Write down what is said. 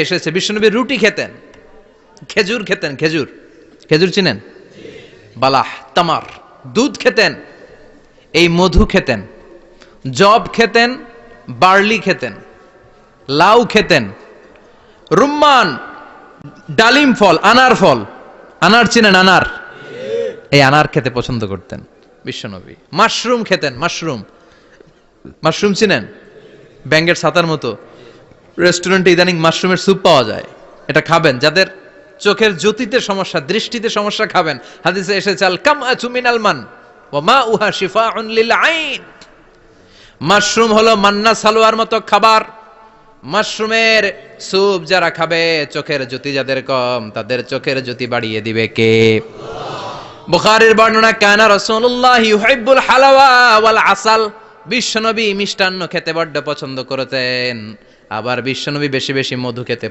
এসেছে বিশ্বনবী রুটি খেতেন, খেজুর খেতেন, খেজুর, খেজুর চিনেন? বালাহ, তামার, দুধ খেতেন, এই মধু খেতেন, জব খেতেন, বার্লি খেতেন, লাউ খেতেন, রুম্মান, ডালিম ফল, আনার ফল, আনার চিনেন? আনার, এই আনার খেতে পছন্দ করতেন বিশ্বনবী। মাশরুম খেতেন, মাশরুম, মাশরুম চিনেন? ব্যাঙ্গের ছাতার মতো। রেস্টুরেন্টে ইদানিং মাশরুমের স্যুপ পাওয়া যায়, এটা খাবেন। যাদের চোখের জ্যোতিতে সমস্যা, দৃষ্টিতে সমস্যা, খাবেন। হাদিসে এসেছে আল কামআতু মিনাল মান ওয়া মাউহা শিফাউন লিল আইন। মাশরুম হলো মান্না সালোয়ার মতো খাবার। মাশরুমের স্যুপ যারা খাবে, চোখের জ্যোতি যাদের কম, তাদের চোখের জ্যোতি বাড়িয়ে দিবে কে? বুখারীর বর্ণনা, কানা রাসূলুল্লাহ ইউহিব্বুল হালাওয়া ওয়াল আসাল। বিশ্বনবী মিষ্টান্ন খেতে বড্ড পছন্দ করতেন, আবার বিশ্বনবী বেশি বেশি মধু খেতে